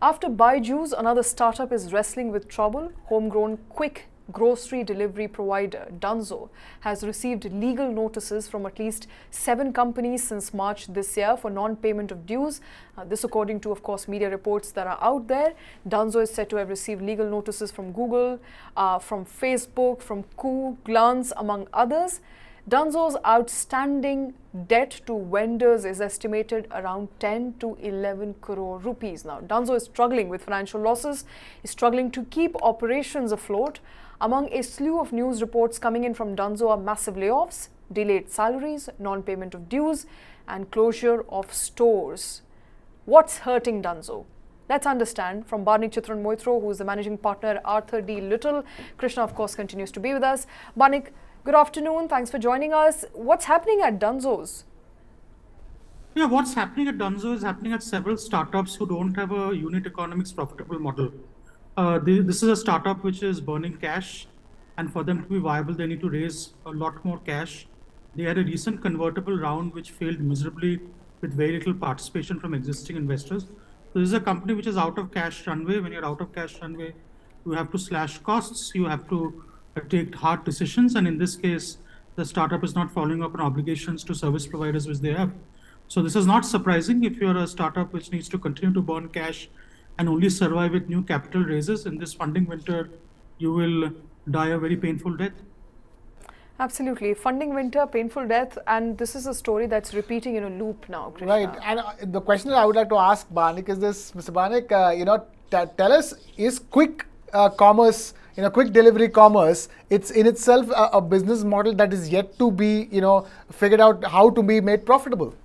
After Byju's, another startup is wrestling with trouble. Homegrown quick grocery delivery provider Dunzo has received legal notices from at least 7 companies since March this year for non-payment of dues. This according to, of course, media reports that are out there. Dunzo is said to have received legal notices from Google, from Facebook, from Glance, among others. Dunzo's outstanding debt to vendors is estimated around 10 to 11 crore rupees. Now, Dunzo is struggling with financial losses, is struggling to keep operations afloat. Among a slew of news reports coming in from Dunzo are massive layoffs, delayed salaries, non-payment of dues, and closure of stores. What's hurting Dunzo? Let's understand from Barnik Chitran Moitro, who is the managing partner at Arthur D. Little. Krishna, of course, continues to be with us. Barnik, good afternoon. Thanks for joining us. What's happening at Dunzo's? Yeah, what's happening at Dunzo is happening at several startups who don't have a unit economics profitable model. This is a startup which is burning cash, and for them to be viable, they need to raise a lot more cash. They had a recent convertible round which failed miserably with very little participation from existing investors. So this is a company which is out of cash runway. When you're out of cash runway, you have to slash costs, you have to take hard decisions, and in this case, the startup is not following up on obligations to service providers which they have. So this is not surprising if you're a startup which needs to continue to burn cash and only survive with new capital raises. In this funding winter, you will die a very painful death. Absolutely. Funding winter, painful death, and this is a story that's repeating in a loop now, Krishna. Right. And the question that I would like to ask Barnik is this, Mr. Barnik, tell us, is quick commerce, quick delivery commerce, it's in itself a business model that is yet to be, figured out how to be made profitable?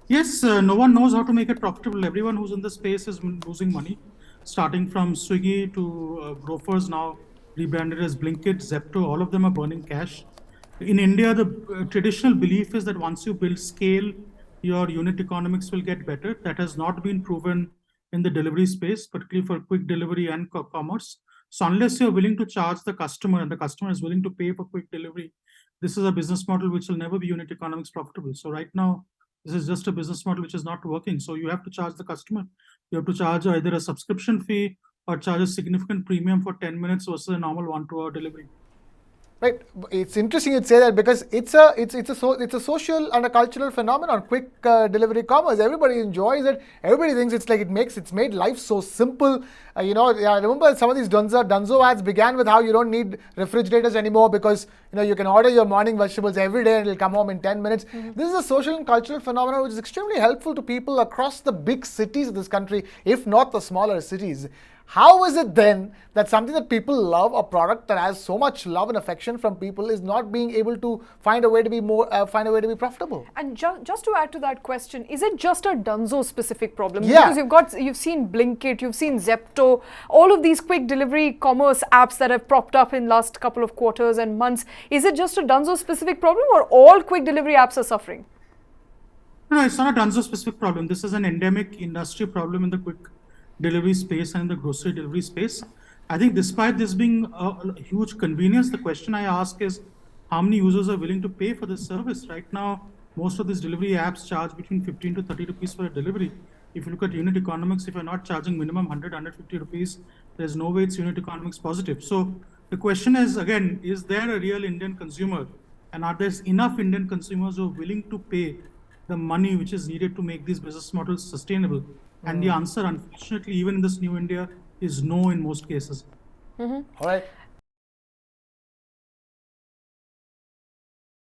Yes, no one knows how to make it profitable. Everyone who's in the space is losing money, starting from Swiggy to Grofers, now rebranded as Blinkit, Zepto, all of them are burning cash. In India, the traditional belief is that once you build scale, your unit economics will get better. That has not been proven in the delivery space, particularly for quick delivery and commerce. So unless you're willing to charge the customer and the customer is willing to pay for quick delivery, this is a business model which will never be unit economics profitable. So right now, this is just a business model which is not working. So you have to charge the customer. You have to charge either a subscription fee or charge a significant premium for 10 minutes versus a normal 1 2 hour delivery. Right. It's interesting you'd say that because it's a social and a cultural phenomenon. Quick delivery commerce. Everybody enjoys it. Everybody thinks it's made life so simple. I remember some of these Dunzo ads began with how you don't need refrigerators anymore because you can order your morning vegetables every day and it'll come home in 10 minutes. Mm-hmm. This is a social and cultural phenomenon which is extremely helpful to people across the big cities of this country, if not the smaller cities. How is it then that something that people love, a product that has so much love and affection from people, is not being able to find a way to be profitable? And just to add to that question, is it just a Dunzo specific problem? Yeah. Because you've seen Blinkit, you've seen Zepto, all of these quick delivery commerce apps that have propped up in last couple of quarters and months. Is it just a Dunzo specific problem, or all quick delivery apps are suffering? No, it's not a Dunzo specific problem. This is an endemic industry problem in the quick delivery space and the grocery delivery space. I think despite this being a huge convenience, the question I ask is how many users are willing to pay for this service? Right now, most of these delivery apps charge between 15 to 30 rupees for a delivery. If you look at unit economics, if you're not charging minimum 100, 150 rupees, there's no way it's unit economics positive. So the question is, again, is there a real Indian consumer? And are there enough Indian consumers who are willing to pay the money which is needed to make these business models sustainable? And the answer, unfortunately, even in this new India, is no in most cases. Mm-hmm. All right.